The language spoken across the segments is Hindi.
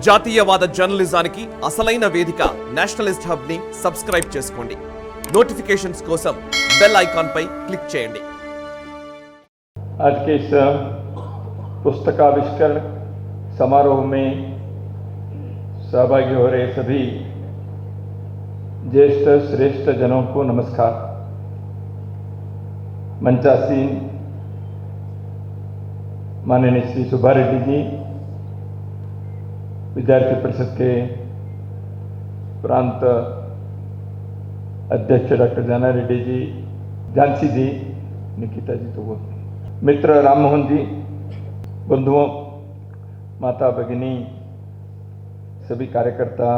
జాతీయవాద జర్నలిజానికి అసలైన వేదిక నేషనలిస్ట్ హబ్ ని సబ్స్క్రైబ్ చేసుకోండి. నోటిఫికేషన్స్ కోసం బెల్ ఐకాన్ పై క్లిక్ చేయండి. आज के इस पुस्तकाविष्करण समारोह में सहभागी हो रहे सभी ज्येष्ठ श्रेष्ठ जनों को नमस्कार. मंचासीन माननीय श्री सुब्बा रेड्डी जी, विद्यार्थी परिषद के प्रांत अध्यक्ष डॉक्टर जाना रेड्डी जी, झांसी जी, निकिता जी, तो वो मित्र राम मोहन जी, बंधुओं, माता भगिनी, सभी कार्यकर्ता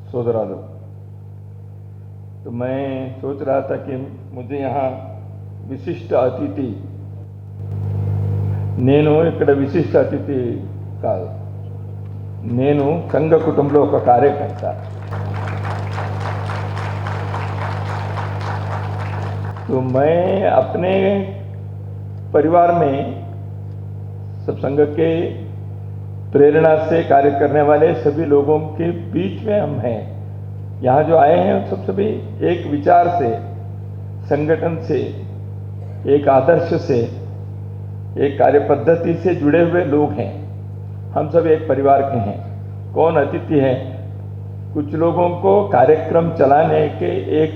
सोदरा लोग. तो मैं सोच रहा था कि मुझे यहाँ विशिष्ट अतिथि నేను ఇక్కడ విశిష్ట అతిథి కాదు, నేను సంఘ కుటుంబంలో ఒక కార్యకర్త. तो मैं अपने परिवार में सब संघ के प्रेरणा से कार्य करने वाले सभी लोगों के बीच में हम हैं. यहाँ जो आए हैं सब सभी एक विचार से, संगठन से, एक आदर्श से, एक कार्य पद्धति से जुड़े हुए लोग हैं. हम सब एक परिवार के हैं. कौन अतिथि हैं? कुछ लोगों को कार्यक्रम चलाने के एक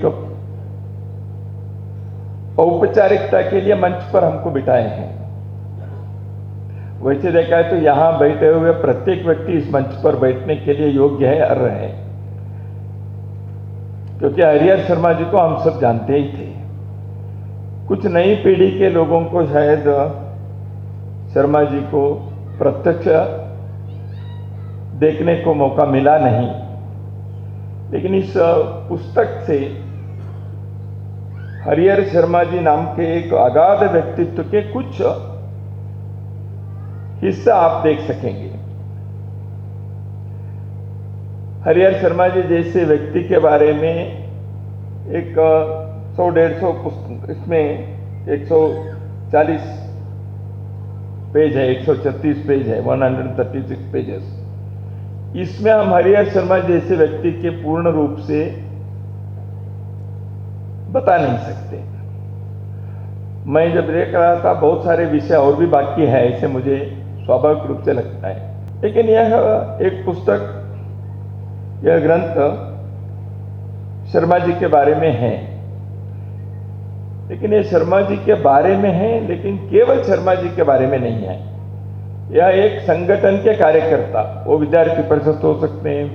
औपचारिकता के लिए मंच पर हमको बिठाए हैं. वैसे देखा है तो यहाँ बैठे हुए प्रत्येक व्यक्ति इस मंच पर बैठने के लिए योग्य है, अर्ह है, क्योंकि हरिहर शर्मा जी को हम सब जानते ही थे. कुछ नई पीढ़ी के लोगों को शायद शर्मा जी को प्रत्यक्ष देखने को मौका मिला नहीं, लेकिन इस पुस्तक से हरिहर शर्मा जी नाम के एक अगाध व्यक्तित्व के कुछ हिस्सा आप देख सकेंगे. हरिहर शर्मा जी जैसे व्यक्ति के बारे में एक 100-150 पुस्तक, इसमें 140 पेज है, 136 पेज है, 136 पेजेस. इसमें हम हरिहर शर्मा जैसे व्यक्ति के पूर्ण रूप से बता नहीं सकते. मैं जब देख रहा था बहुत सारे विषय और भी बाकी है, ऐसे मुझे स्वाभाविक रूप से लगता है. लेकिन यह एक पुस्तक, यह ग्रंथ शर्मा जी के बारे में है. लेकिन ये शर्मा जी के बारे में है, लेकिन केवल शर्मा जी के बारे में नहीं है. यह एक संगठन के कार्यकर्ता, वो विद्यार्थी परिषद हो सकते हैं,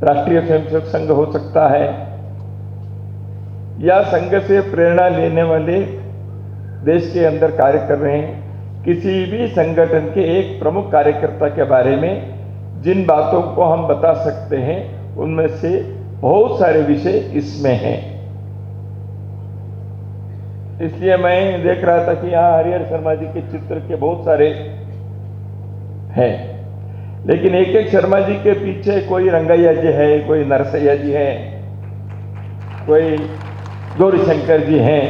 राष्ट्रीय स्वयंसेवक संघ हो सकता है, या संघ से प्रेरणा लेने वाले देश के अंदर कार्य कर रहे हैं किसी भी संगठन के एक प्रमुख कार्यकर्ता के बारे में जिन बातों को हम बता सकते हैं, उनमें से बहुत सारे विषय इसमें हैं. इसलिए मैं देख रहा था कि यहाँ हरिहर शर्मा जी के चित्र के बहुत सारे हैं, लेकिन एक एक शर्मा जी के पीछे कोई रंगैया जी है, कोई नरसैया जी है, कोई गौरीशंकर जी हैं,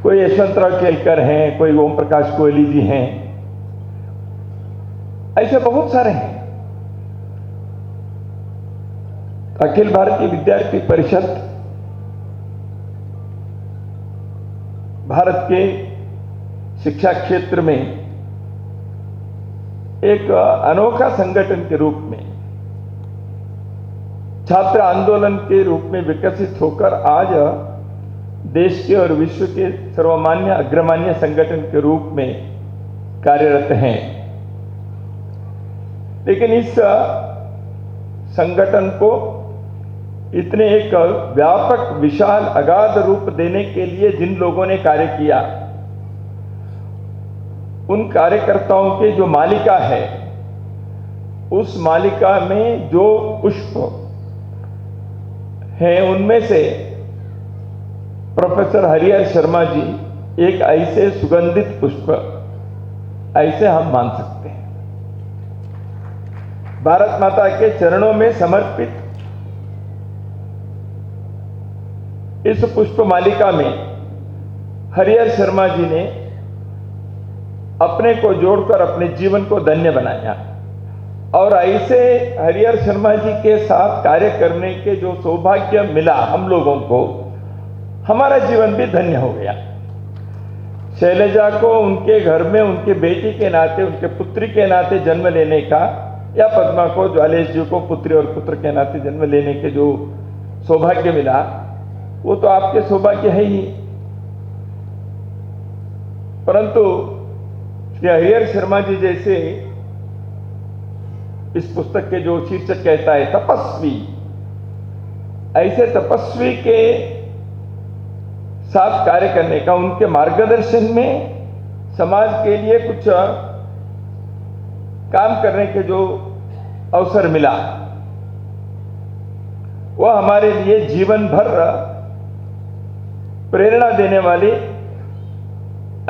कोई यशवंतराव केलकर हैं, कोई ओम प्रकाश कोहली जी हैं, ऐसे बहुत सारे हैं. अखिल भारतीय विद्यार्थी परिषद भारत के शिक्षा क्षेत्र में एक अनोखा संगठन के रूप में, छात्र आंदोलन के रूप में विकसित होकर आज देश के और विश्व के सर्वमान्य अग्रमान्य संगठन के रूप में कार्यरत हैं. लेकिन इस संगठन को इतने एक व्यापक, विशाल, अगाध रूप देने के लिए जिन लोगों ने कार्य किया, उन कार्यकर्ताओं के जो मालिका है, उस मालिका में जो पुष्प हैं, उनमें से प्रोफेसर हरिहर शर्मा जी एक ऐसे सुगंधित पुष्प, ऐसे हम मान सकते हैं. भारत माता के चरणों में समर्पित इस पुष्प मालिका में हरिहर शर्मा जी ने अपने को जोड़कर अपने जीवन को धन्य बनाया। और ऐसे हरिहर शर्मा जी के साथ कार्य करने के जो सौभाग्य मिला हम लोगों को, हमारा जीवन भी धन्य हो गया। शैलजा को उनके घर में उनके बेटी के नाते, उनके पुत्री के नाते जन्म लेने का, या पद्मा को, ज्वालेश जी को पुत्री और पुत्र के नाते जन्म लेने के जो सौभाग्य मिला, वो तो आपके सौभाग्य है ही। परंतु श्री हरिहर शर्मा जी जैसे, इस पुस्तक के जो शीर्षक कहता है तपस्वी, ऐसे तपस्वी के साथ कार्य करने का, उनके मार्गदर्शन में समाज के लिए कुछ काम करने के जो अवसर मिला, वह हमारे लिए जीवन भर प्रेरणा देने वाली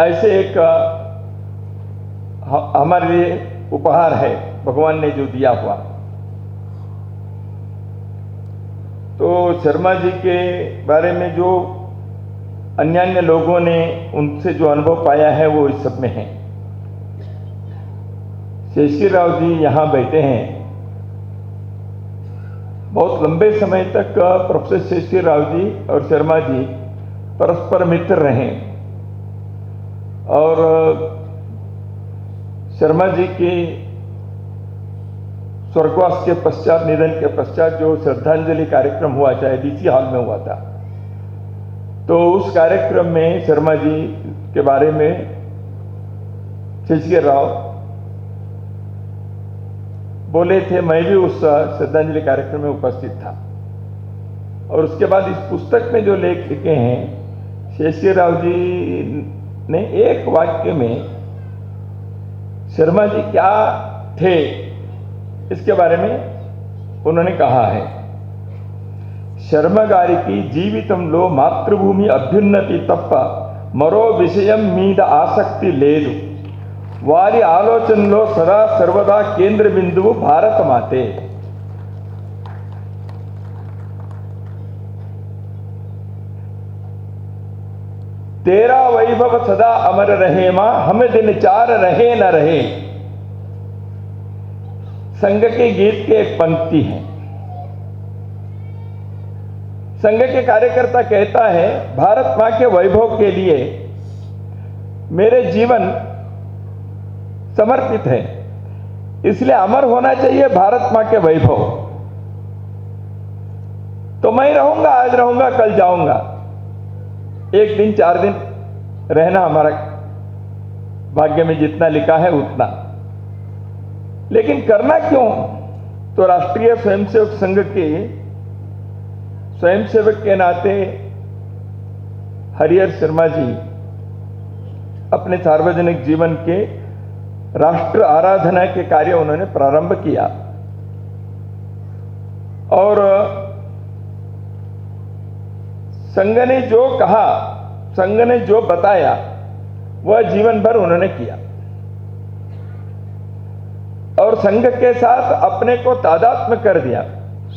ऐसे एक हमारे लिए उपहार है भगवान ने जो दिया हुआ। तो शर्मा जी के बारे में जो अन्य लोगों ने उनसे जो अनुभव पाया है वो इस सब में है। शेषगिरी राव जी यहां बैठे हैं। बहुत लंबे समय तक प्रोफेसर शेषगिरी राव जी और शर्मा जी परस्पर मित्र रहे, और शर्मा जी की स्वर्गवास के पश्चात, निधन के पश्चात जो श्रद्धांजलि कार्यक्रम हुआ, चाहे डीसी हॉल में हुआ था, तो उस कार्यक्रम में शर्मा जी के बारे में शेषगिरी राव बोले थे। मैं भी उस श्रद्धांजलि कार्यक्रम में उपस्थित था। और उसके बाद इस पुस्तक में जो लेख लिखे हैं, शेषगिरी राव जी ने एक वाक्य में शर्मा जी क्या थे इसके बारे में उन्होंने कहा है, शर्मा गारिकी जीविతంలో మాతృభూమి అభ్యున్నతి తప్ప మరో విషయం మీద ఆసక్తి లేదు. వారి ఆలోచనలో సదా సర్వదా కేంద్ర బిందువు భారత మాతే. तेरा वैभव सदा अमर रहे मां, हम दिन चार रहे न रहे, संघ के गीत की एक पंक्ति है। संघ के कार्यकर्ता कहता है, भारत मां के वैभव के लिए मेरे जीवन समर्पित है, इसलिए अमर होना चाहिए भारत मां के वैभव। तो मैं रहूंगा, आज रहूंगा, कल जाऊंगा, एक दिन 4 दिन रहना हमारा भाग्य में जितना लिखा है उतना। लेकिन करना क्यों? तो राष्ट्रीय स्वयंसेवक संघ के स्वयंसेवक के नाते हरिहर शर्मा जी अपने सार्वजनिक जीवन के राष्ट्र आराधना के कार्य उन्होंने प्रारंभ किया, और संघ ने जो कहा, संघ ने जो बताया, वह जीवन भर उन्होंने किया, और संघ के साथ अपने को तादात्म्य कर दिया।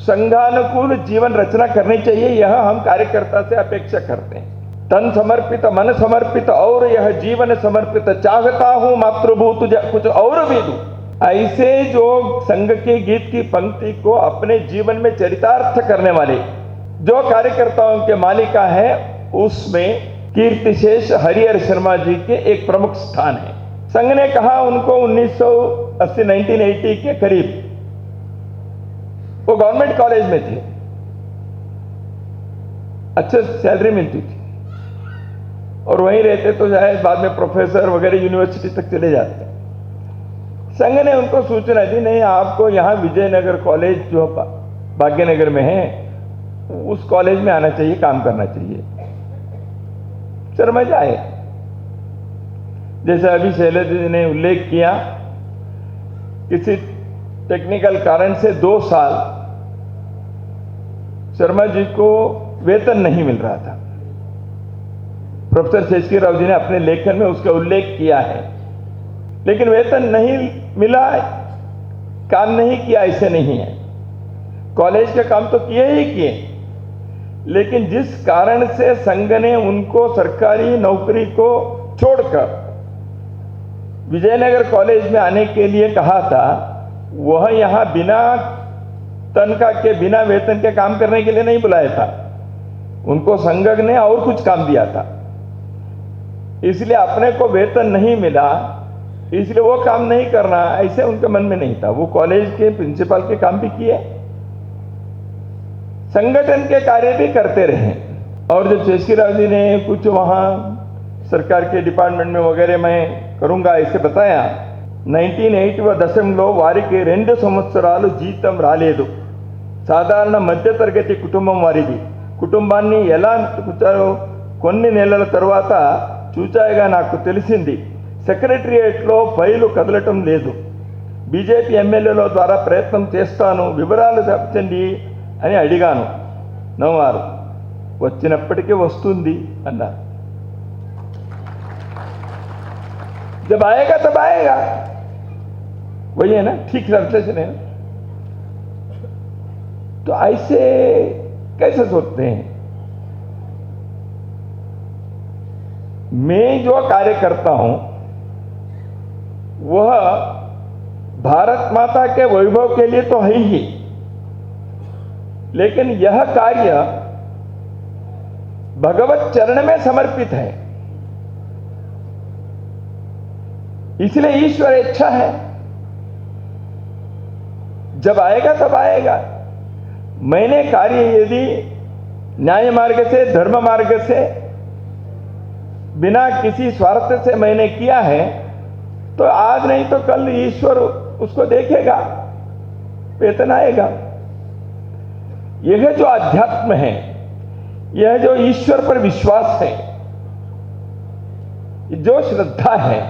संघानुकूल जीवन रचना करनी चाहिए, यह हम कार्यकर्ता से अपेक्षा करते हैं। तन समर्पित, मन समर्पित और यह जीवन समर्पित, चाहता हूं मातृभूत कुछ और भी दूं। ऐसे जो संघ के गीत की पंक्ति को अपने जीवन में चरितार्थ करने वाले जो कार्यकर्ताओं के मालिका है, उसमें कीर्तिशेष हरिहर शर्मा जी के एक प्रमुख स्थान है। संघ ने कहा उनको 1980 के करीब वो गवर्नमेंट कॉलेज में थे, अच्छे सैलरी मिलती थी, और वहीं रहते तो शायद बाद में प्रोफेसर वगैरह यूनिवर्सिटी तक चले जाते। संघ ने उनको सूचना दी, नहीं आपको यहां विजयनगर कॉलेज जो भाग्यनगर में है उस कॉलेज में आना चाहिए, काम करना चाहिए। शर्मा जी आए। जैसे अभी शैलजा जी ने उल्लेख किया, किसी टेक्निकल कारण से 2 साल शर्मा जी को वेतन नहीं मिल रहा था। प्रोफेसर शेषगिरी राव जी ने अपने लेखन में उसका उल्लेख किया है। लेकिन वेतन नहीं मिला, काम नहीं किया ऐसे नहीं है, कॉलेज के काम तो किए ही किए, लेकिन जिस कारण से संघ ने उनको सरकारी नौकरी को छोड़कर विजयनगर कॉलेज में आने के लिए कहा था, वह यहाँ बिना तनख्वाह के, बिना वेतन के काम करने के लिए नहीं बुलाया था। उनको संघ ने और कुछ काम दिया था, इसलिए अपने को वेतन नहीं मिला, इसलिए वो काम नहीं करना, ऐसे उनके मन में नहीं था। वो कॉलेज के प्रिंसिपल के काम भी किए, संगठन के कार्य भी करते रहे। और जब शेषगिराव जी ने कुछ वहाँ सरकार के डिपार्टमेंट में वगैरह मैं करूँगा ऐसे बताया, 1980 దశంలో వారికి 2 సంవత్సరాలు జీతం రాలేదు. సాధారణ మధ్యతరగతి కుటుంబం వారిది. కుటుంబాన్ని ఎలా కూర్చారో కొన్ని నెలల తర్వాత చూచాయిగా నాకు తెలిసింది. సెక్రటరియేట్లో ఫైలు కదలటం లేదు. బీజేపీ ఎమ్మెల్యేల ద్వారా ప్రయత్నం చేస్తాను, వివరాలు చెప్పండి అని అడిగాను. నవ్వారు. వచ్చినప్పటికీ వస్తుంది అన్నారు. जब आएगा तब आएगा, वही है ना, ठीक ट्रांसलेशन है। तो ऐसे कैसे सोचते हैं? मैं जो कार्य करता हूं वह भारत माता के वैभव के लिए तो है ही, लेकिन यह कार्य भगवत चरण में समर्पित है, इसलिए ईश्वर इच्छा है। जब आएगा तब आएगा। मैंने कार्य यदि न्याय मार्ग से, धर्म मार्ग से, बिना किसी स्वार्थ से मैंने किया है, तो आज नहीं तो कल ईश्वर उसको देखेगा, वेतन आएगा। यह जो अध्यात्म है, यह जो ईश्वर पर विश्वास है, जो श्रद्धा है,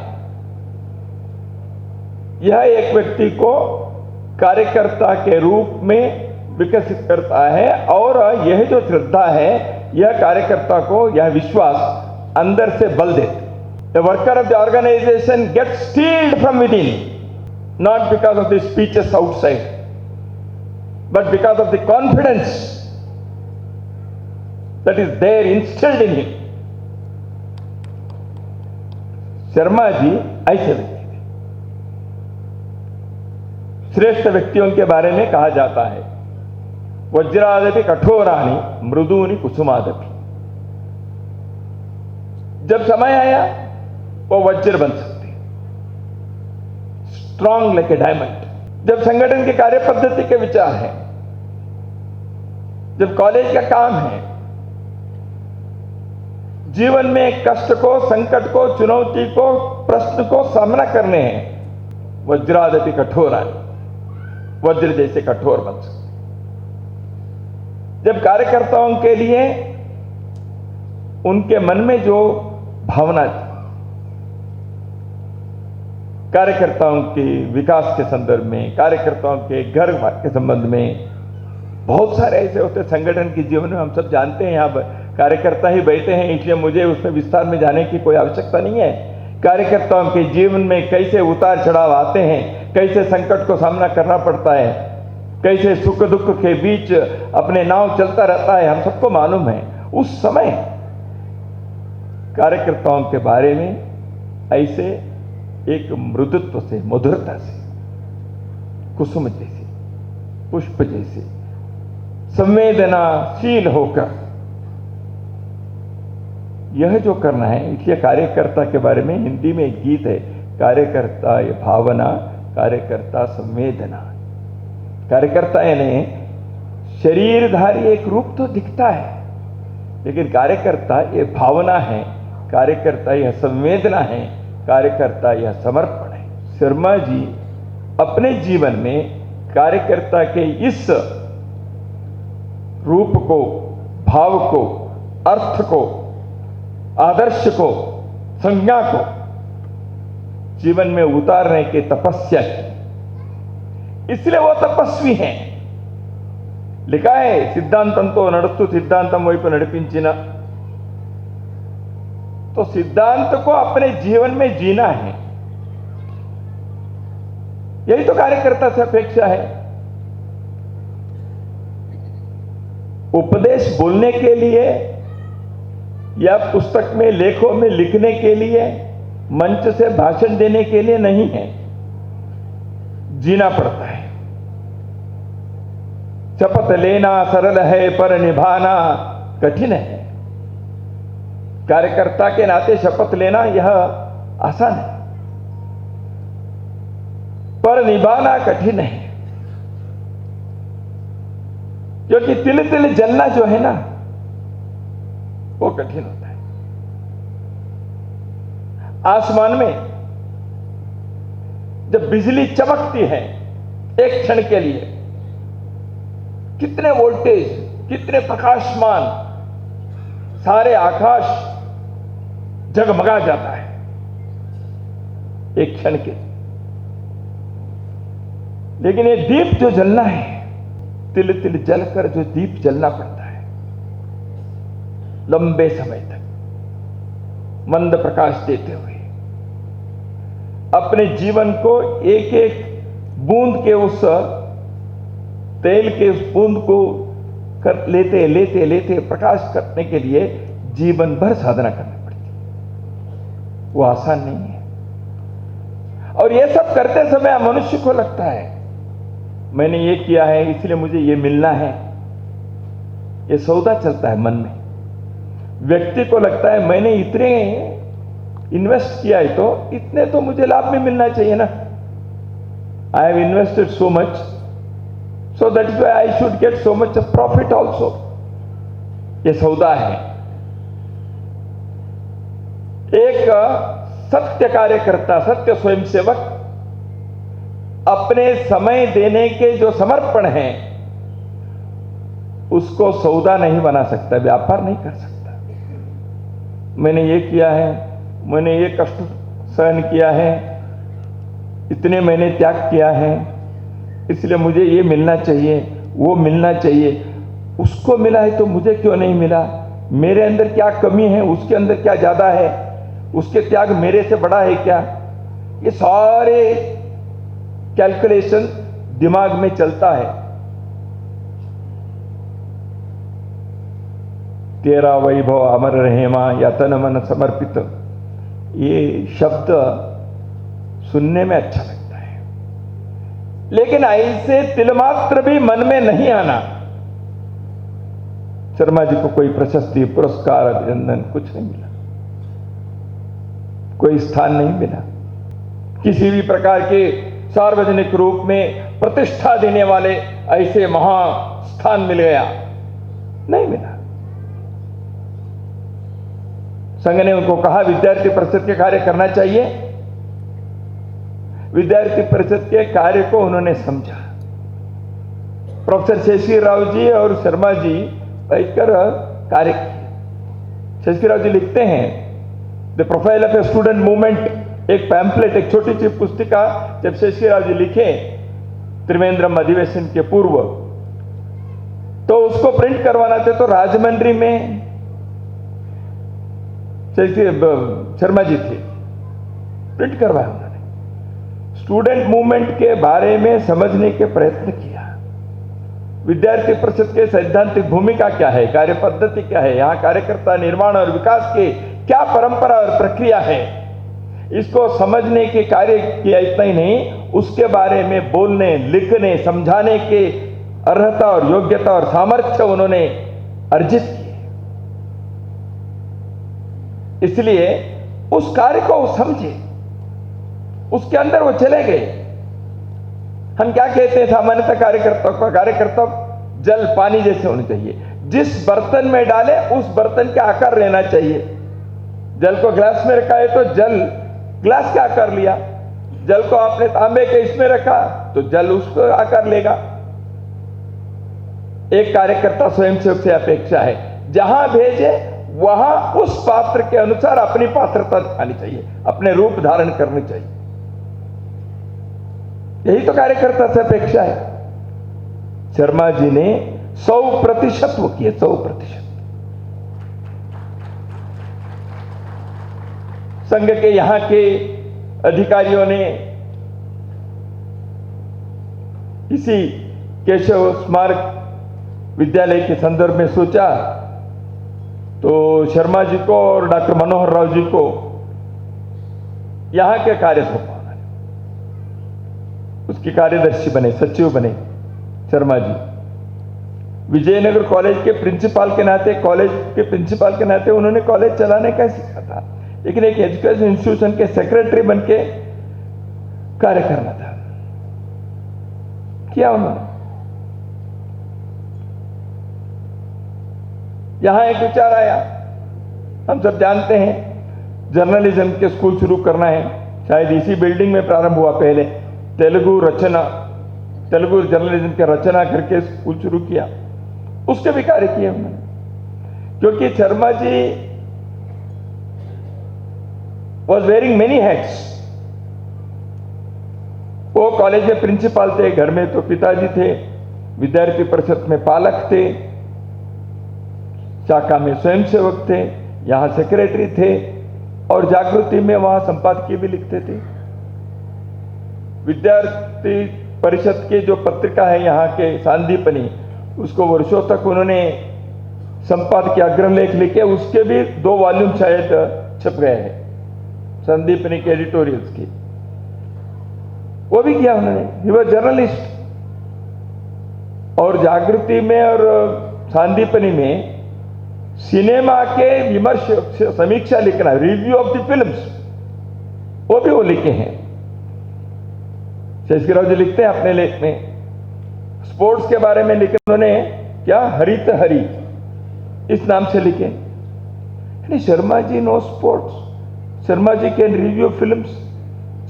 यह एक व्यक्ति को कार्यकर्ता के रूप में विकसित करता है। और यह जो श्रद्धा है, यह कार्यकर्ता को यह विश्वास अंदर से बल देता है। The worker of the organization gets steeled from within, not because of the speeches outside, but because of the confidence that is there instilled in him. Sharma ji ऐसे व्यक्ति, श्रेष्ठ व्यक्तियों के बारे में कहा जाता है, वज्रादपि कठोरानि मृदूनि कुसुमादपि। जब समय आया वो वज्र बन सकते, स्ट्रॉन्ग लाइक ए डायमंड। जब संगठन की कार्य पद्धति के विचार है, जब कॉलेज का काम है, जीवन में कष्ट को, संकट को, चुनौती को, प्रश्न को सामना करने हैं, वज्रादपि कठोरानि, वज्र जैसे कठोर बन सकते। जब कार्यकर्ताओं के लिए उनके मन में जो भावना थी, कार्यकर्ताओं के विकास के संदर्भ में, कार्यकर्ताओं के घर के संबंध में, बहुत सारे ऐसे होते संगठन के जीवन में, हम सब जानते हैं। यहाँ कार्यकर्ता ही बैठे हैं, इसलिए मुझे उसमें विस्तार में जाने की कोई आवश्यकता नहीं है। कार्यकर्ताओं के जीवन में कैसे उतार चढ़ाव आते हैं, कैसे संकट को सामना करना पड़ता है, कैसे सुख दुख के बीच अपने नाव चलता रहता है, हम सबको मालूम है। उस समय कार्यकर्ताओं के बारे में ऐसे एक मृदुत्व से, मधुरता से, कुसुम जैसे, पुष्प जैसे, संवेदनाशील होकर यह जो करना है। इसलिए कार्यकर्ता के बारे में हिंदी में एक गीत है, कार्यकर्ता ये भावना, कार्यकर्ता संवेदना। कार्यकर्ता यानी शरीरधारी एक रूप तो दिखता है, लेकिन कार्यकर्ता ये भावना है, कार्यकर्ता यह संवेदना है, कार्यकर्ता यह समर्पण है। शर्मा जी अपने जीवन में कार्यकर्ता के इस रूप को, भाव को, अर्थ को, आदर्श को, संज्ञा को जीवन में उतारने की तपस्या की, इसलिए वो तपस्वी हैं। लिखा है, सिद्धांतंतो नडस्तु सिद्धांतम वैपु नडिपिंचिना। तो सिद्धांत को अपने जीवन में जीना है, यही तो कार्यकर्ता से अपेक्षा है। उपदेश बोलने के लिए या पुस्तक में, लेखों में लिखने के लिए मंच से भाषण देने के लिए नहीं है, जीना पड़ता है। शपथ लेना सरल है पर निभाना कठिन है। कार्यकर्ता के नाते शपथ लेना यह आसान है, पर निभाना कठिन है। क्योंकि तिल तिल जलना जो है ना, वो कठिन होता है। आसमान में जब बिजली चमकती है एक क्षण के लिए, कितने वोल्टेज, कितने प्रकाशमान, सारे आकाश जगमगा जाता है एक क्षण के। लेकिन ये दीप जो जलना है, तिल तिल जलकर जो दीप जलना पड़ता है लंबे समय तक, मंद प्रकाश देते हुए, अपने जीवन को एक एक बूंद के उस तेल के उस बूंद को कर लेते लेते लेते प्रकाश करने के लिए जीवन भर साधना करनी पड़ती है। वो आसान नहीं है। और ये सब करते समय मनुष्य को लगता है मैंने ये किया है इसलिए मुझे ये मिलना है। ये सौदा चलता है मन में। व्यक्ति को लगता है मैंने इतने इन्वेस्ट किया है तो इतने तो मुझे लाभ में मिलना चाहिए ना। I have invested so much, so that is why I should get so much of profit also. ये सौदा है। एक सत्य कार्यकर्ता, सत्य स्वयंसेवक अपने समय देने के जो समर्पण है उसको सौदा नहीं बना सकता, व्यापार नहीं कर सकता। मैंने ये किया है, मैंने ये कष्ट सहन किया है, इतने मैंने त्याग किया है, इसलिए मुझे ये मिलना चाहिए, वो मिलना चाहिए। उसको मिला है तो मुझे क्यों नहीं मिला? मेरे अंदर क्या कमी है, उसके अंदर क्या ज्यादा है, उसके त्याग मेरे से बड़ा है क्या? ये सारे कैलकुलेशन दिमाग में चलता है। तेरा वैभव अमर रहेमा या तन मन समर्पित, ये शब्द सुनने में अच्छा लगता है, लेकिन ऐसे तिलमात्र भी मन में नहीं आना। शर्मा जी को कोई प्रशस्ति, पुरस्कार, अभिनंदन कुछ नहीं मिला, कोई स्थान नहीं मिला, किसी भी प्रकार के सार्वजनिक रूप में प्रतिष्ठा देने वाले ऐसे महास्थान मिल गया, नहीं मिला। संघ ने उनको कहा विद्यार्थी परिषद के कार्य करना चाहिए। विद्यार्थी परिषद के कार्य को उन्होंने समझा। प्रोफेसर शेषगिरी राव जी और शर्मा जी बैठकर कार्य किए। शेषगिरी राव जी लिखते हैं the profile of a student movement, एक पैम्पलेट, एक छोटी सी पुस्तिका जब शेषगिरी राव जी लिखे त्रिवेंद्रम अधिवेशन के पूर्व, तो उसको प्रिंट करवाना थे तो राजमंड्री में शर्मा जी थे, प्रिंट करवाया उन्होंने। स्टूडेंट मूवमेंट के बारे में समझने के प्रयत्न किया। विद्यार्थी परिषद के सैद्धांतिक भूमिका क्या है, कार्य पद्धति क्या है, यहां कार्यकर्ता निर्माण और विकास के क्या परंपरा और प्रक्रिया है, इसको समझने के कार्य किया। इतना ही नहीं, उसके बारे में बोलने, लिखने, समझाने के अर्हता और योग्यता और सामर्थ्य उन्होंने अर्जित किए। इसलिए उस कार्य को वो समझे, उसके अंदर वो चले गए। हम क्या कहते हैं सामान्यतः कार्यकर्ता को, कार्यकर्ता जल पानी जैसे होने चाहिए। जिस बर्तन में डाले उस बर्तन का आकार लेना चाहिए। जल को ग्लास में रखा है तो जल ग्लास का आकार लिया, जल को आपने तांबे के इसमें रखा तो जल उसको आकार लेगा। एक कार्यकर्ता स्वयंसेवक से अपेक्षा है जहां भेजे वहां उस पात्र के अनुसार अपनी पात्रता दिखानी चाहिए, अपने रूप धारण करनी चाहिए। यही तो कार्यकर्ता से अपेक्षा है। शर्मा जी ने 100% वो किए, 100%। संघ के यहां के अधिकारियों ने इसी केशव स्मारक विद्यालय के संदर्भ में सोचा तो शर्मा जी को और डॉक्टर मनोहर राव जी को यहाँ के कार्य सौंपा, उसके कार्यदर्शी बने, सचिव बने शर्मा जी। विजयनगर कॉलेज के प्रिंसिपल के नाते, उन्होंने कॉलेज चलाने का सीखा था, लेकिन एक एजुकेशन इंस्टीट्यूशन के सेक्रेटरी बन के कार्य करना था, किया उन्होंने। यहां एक विचार आया, हम सब जानते हैं जर्नलिज्म के स्कूल शुरू करना है, शायद इसी बिल्डिंग में प्रारंभ हुआ। पहले तेलुगु जर्नलिज्म के रचना करके स्कूल शुरू किया, उसके भी कार्य किए उन्होंने, क्योंकि Sharma ji was wearing many hats. वो कॉलेज में प्रिंसिपल थे, घर में तो पिताजी थे, विद्यार्थी परिषद में पालक थे, शाखा में स्वयंसेवक थे, यहां सेक्रेटरी थे, और जागृति में वहां संपादकीय भी लिखते थे। विद्यार्थी परिषद की जो पत्रिका है यहाँ के सांदीपनी, उसको वर्षों तक उन्होंने संपादकीय अग्रलेख लिखे, उसके भी 2 वॉल्यूम शायद छप गए हैं संदीपनी के एडिटोरियल्स की, वो भी किया उन्होंने। He was journalist. और जागृति में और सांदीपनी में सिनेमा के विमर्श, समीक्षा लिखना, रिव्यू ऑफ द फिल्म्स, वो भी वो लिखे हैं। शेषगिराव जी लिखते हैं अपने लेख में, स्पोर्ट्स के बारे में लिखे उन्होंने, क्या हरित हरि इस नाम से लिखे। Sharma ji knows sports, Sharma ji can review films,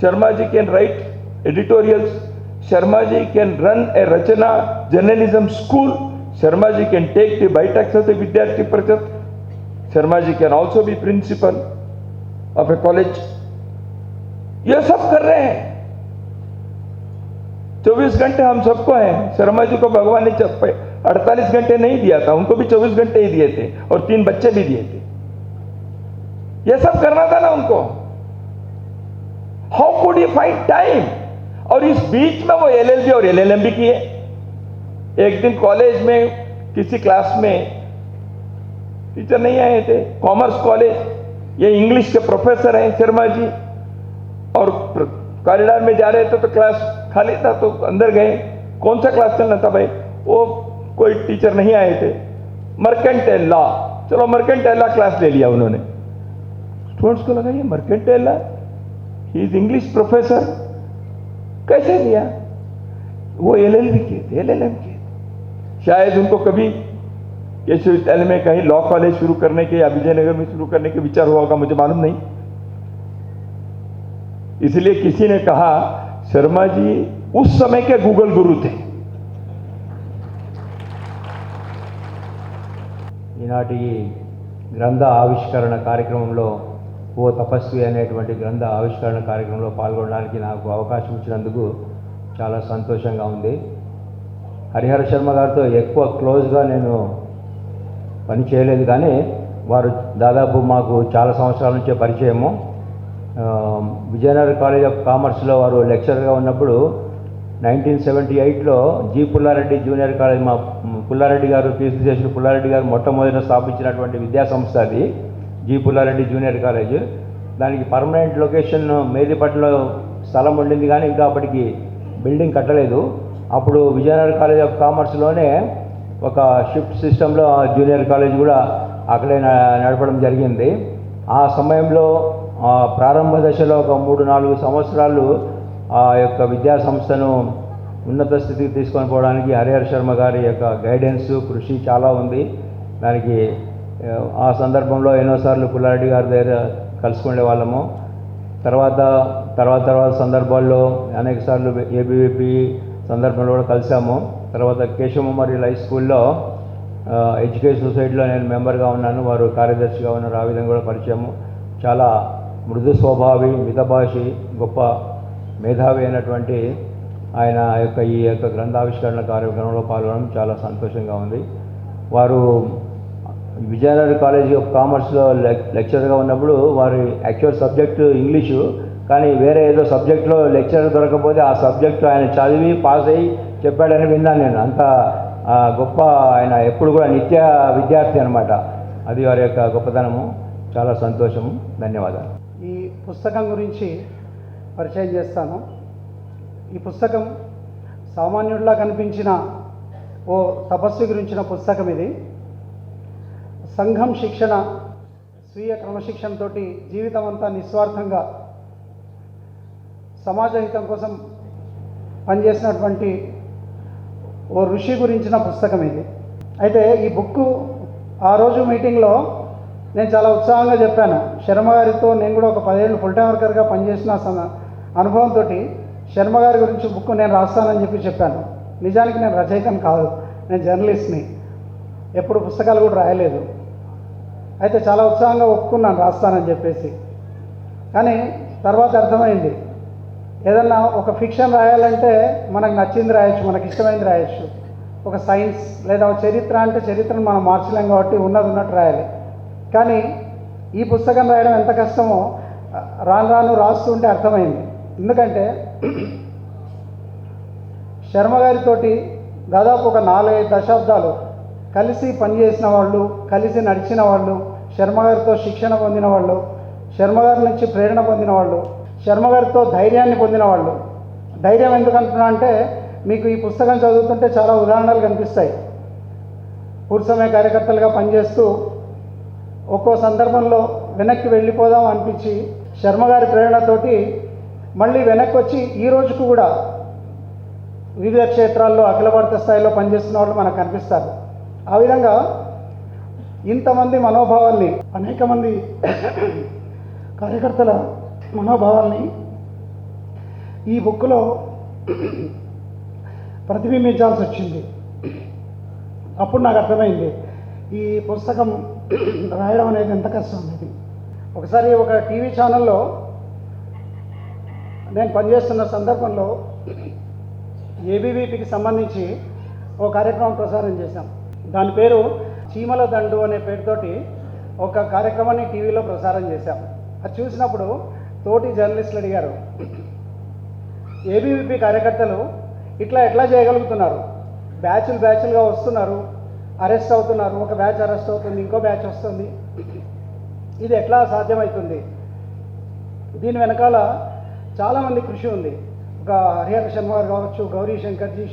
Sharma ji can write editorials, Sharma ji can run a Rachna journalism school, Sharma ji can take the बाइटैक्स of the Vidyarthi Parishad, Sharma ji can also be principal of a college. ये सब कर रहे हैं। 24 घंटे हम सबको हैं। शर्मा जी को भगवान ने 48 घंटे नहीं दिया था, उनको भी 24 घंटे ही दिए थे, और 3 बच्चे भी दिए थे। ये सब करना था ना उनको। How could you find time? और इस बीच में वो LLB और LLM भी किए। एक दिन कॉलेज में किसी क्लास में टीचर नहीं आए थे, कॉमर्स कॉलेज, ये इंग्लिश के प्रोफेसर हैं शर्मा जी, और कॉरिडोर में जा रहे थे तो क्लास खाली था, तो अंदर गए। कौन सा क्लास चलना था भाई? वो कोई टीचर नहीं आए थे, मर्केंटाइल लॉ, चलो मर्केंटाइल लॉ क्लास ले लिया उन्होंने। स्टूडेंट्स को लगा ये mercantile law, he is English professor, कैसे लिया? वो LLB किए थे, LLM किए थे। शायद उनको कभी विश्वविद्यालय में कहीं लॉ कॉलेज शुरू करने के या विजयनगर में शुरू करने के विचार हुआ होगा, मुझे मालूम नहीं। इसलिए किसी ने कहा शर्मा जी उस समय के गूगल गुरु थे। ఈనాటి గ్రంథ ఆవిష్కరణ కార్యక్రమంలో ఓ తపస్వి అనేటువంటి గ్రంథ ఆవిష్కరణ కార్యక్రమంలో పాల్గొనడానికి నాకు అవకాశం ఇచ్చినందుకు చాలా సంతోషంగా ఉంది. హరిహర శర్మ గారితో ఎక్కువ క్లోజ్గా నేను పని చేయలేదు, కానీ వారు దాదాపు మాకు చాలా సంవత్సరాల నుంచే పరిచయము. విజయనగర్ కాలేజ్ ఆఫ్ కామర్స్లో వారు లెక్చరర్గా ఉన్నప్పుడు 1978లో జి పుల్లారెడ్డి జూనియర్ కాలేజ్, మా పుల్లారెడ్డి గారు కీర్తి చేసిన పుల్లారెడ్డి గారు మొట్టమొదట స్థాపించినటువంటి విద్యా సంస్థ అది జి పుల్లారెడ్డి జూనియర్ కాలేజ్. దానికి పర్మనెంట్ లొకేషన్ మేదిపట్లలో స్థలం ఉండింది, కానీ ఇంకా అప్పటికి బిల్డింగ్ కట్టలేదు. అప్పుడు విజయనగర్ కాలేజ్ ఆఫ్ కామర్స్లోనే ఒక షిఫ్ట్ సిస్టంలో జూనియర్ కాలేజ్ కూడా అక్కడే నడపడం జరిగింది. ఆ సమయంలో ప్రారంభ దశలో ఒక 3-4 సంవత్సరాలు ఆ యొక్క విద్యా సంస్థను ఉన్నత స్థితికి తీసుకొని పోవడానికి హరిహర శర్మ గారి యొక్క గైడెన్స్, కృషి చాలా ఉంది. దానికి ఆ సందర్భంలో ఎన్నోసార్లు పుల్లారెడ్డి గారి దగ్గర కలుసుకునే వాళ్ళము. తర్వాత సందర్భాల్లో అనేక సార్లు ABVP సందర్భంలో కూడా కలిసాము. తర్వాత కేశవ మెమోరియల్ హై స్కూల్లో ఎడ్యుకేషన్ సొసైటీలో నేను మెంబర్గా ఉన్నాను, వారు కార్యదర్శిగా ఉన్నారు. ఆ విధంగా కూడా పరిచయము. చాలా మృదు స్వభావి, మితభాషి, గొప్ప మేధావి అయినటువంటి ఆయన ఈ యొక్క గ్రంథావిష్కరణ కార్యక్రమంలో పాల్గొనడం చాలా సంతోషంగా ఉంది. వారు విజయనగర్ కాలేజ్ ఆఫ్ కామర్స్లో లెక్చరర్గా ఉన్నప్పుడు వారి యాక్చువల్ సబ్జెక్టు ఇంగ్లీషు, కానీ వేరే ఏదో సబ్జెక్టులో లెక్చరర్ దొరకకపోతే ఆ సబ్జెక్టు ఆయన చదివి పాస్ అయ్యి చెప్పాడని విన్నాను నేను. అంత గొప్ప ఆయన, ఎప్పుడు కూడా నిత్య విద్యార్థి అనమాట. అది వారి యొక్క గొప్పతనము. చాలా సంతోషము. ధన్యవాదాలు. ఈ పుస్తకం గురించి పరిచయం చేస్తాను. ఈ పుస్తకం సామాన్యుడిలా కనిపించిన ఓ తపస్వి గురించిన పుస్తకం ఇది. సంఘం శిక్షణ, స్వీయ క్రమశిక్షణతో జీవితం అంతా నిస్వార్థంగా సమాజ హితం కోసం పనిచేసినటువంటి ఓ ఋషి గురించిన పుస్తకం ఇది. అయితే ఈ బుక్ ఆ రోజు మీటింగ్లో నేను చాలా ఉత్సాహంగా చెప్పాను. శర్మ గారితో నేను కూడా ఒక 10 ఏళ్ళు ఫుల్ టైం వర్కర్గా పనిచేసిన అనుభవంతో శర్మ గారి గురించి బుక్ నేను రాస్తానని చెప్పాను. నిజానికి నేను రచయితను కాదు, నేను జర్నలిస్ట్ని, ఎప్పుడు పుస్తకాలు కూడా రాయలేదు. అయితే చాలా ఉత్సాహంగా ఒప్పుకున్నాను రాస్తానని చెప్పేసి. కానీ తర్వాత అర్థమైంది, ఏదన్నా ఒక ఫిక్షన్ రాయాలంటే మనకు నచ్చింది రాయొచ్చు, మనకి ఇష్టమైంది రాయొచ్చు. ఒక సైన్స్ లేదా ఒక చరిత్ర అంటే చరిత్రను మనం మార్చలేం కాబట్టి ఉన్నట్టు రాయాలి. కానీ ఈ పుస్తకం రాయడం ఎంత కష్టమో రాను రాస్తుంటే అర్థమైంది. ఎందుకంటే శర్మ గారితోటి దాదాపు ఒక 4-5 దశాబ్దాలు కలిసి పనిచేసిన వాళ్ళు, కలిసి నడిచిన వాళ్ళు, శర్మ గారితో శిక్షణ పొందిన వాళ్ళు, శర్మ గారి నుంచి ప్రేరణ పొందిన వాళ్ళు, శర్మ గారితో ధైర్యాన్ని పొందిన వాళ్ళు. ధైర్యం ఎందుకంటున్నా అంటే మీకు ఈ పుస్తకం చదువుతుంటే చాలా ఉదాహరణలు కనిపిస్తాయి. పూర్సమే కార్యకర్తలుగా పనిచేస్తూ ఒక్కో సందర్భంలో వెనక్కి వెళ్ళిపోదాం అనిపించి శర్మ గారి ప్రేరణతోటి మళ్ళీ వెనక్కి వచ్చి ఈ రోజుకు కూడా వివిధ క్షేత్రాల్లో అఖిల భారత స్థాయిలో పనిచేస్తున్న వాళ్ళు మనకు కనిపిస్తారు. ఆ విధంగా ఇంతమంది మనోభావాల్ని, అనేక మంది కార్యకర్తల మనోభావాల్ని ఈ బుక్లో ప్రతిబింబించాల్సి వచ్చింది. అప్పుడు నాకు అర్థమైంది ఈ పుస్తకం రాయడం అనేది ఎంత కష్టం అనేది. ఒకసారి ఒక టీవీ ఛానల్లో నేను పనిచేస్తున్న సందర్భంలో ఏబీవీపీకి సంబంధించి ఒక కార్యక్రమం ప్రసారం చేశాం. దాని పేరు చీమల దండు అనే పేరుతోటి ఒక కార్యక్రమాన్ని టీవీలో ప్రసారం చేశాం. అది చూసినప్పుడు తోటి జర్నలిస్టులు అడిగారు, ఏబీవీపీ కార్యకర్తలు ఎట్లా చేయగలుగుతున్నారు? బ్యాచ్లుగా వస్తున్నారు, అరెస్ట్ అవుతున్నారు, ఒక బ్యాచ్ అరెస్ట్ అవుతుంది, ఇంకో బ్యాచ్ వస్తుంది, ఇది ఎట్లా సాధ్యమవుతుంది? దీని వెనకాల చాలామంది కృషి ఉంది. ఒక హరిహర శర్మ గారు కావచ్చు, గౌరీ శంకర్జీ,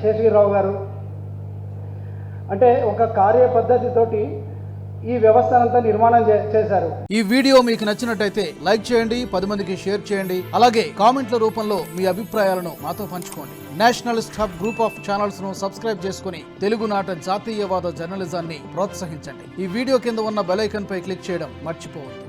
శేషగిరిరావు గారు, అంటే ఒక కార్య పద్ధతితోటి ఈ వ్యవస్థనంతా నిర్మాణం చేశారు. ఈ వీడియో మీకు నచ్చినట్టయితే లైక్ చేయండి, 10 మందికి షేర్ చేయండి. అలాగే కామెంట్ల రూపంలో మీ అభిప్రాయాలను మాతో పంచుకోండి. Nationalist hub group of channels ను సబ్స్క్రైబ్ చేసుకుని తెలుగునాట జాతీయవాద జర్నలిజాన్ని ప్రోత్సహించండి. ఈ వీడియో కింద ఉన్న బెల్ ఐకాన్ పై క్లిక్ చేయడం మర్చిపోవద్దు.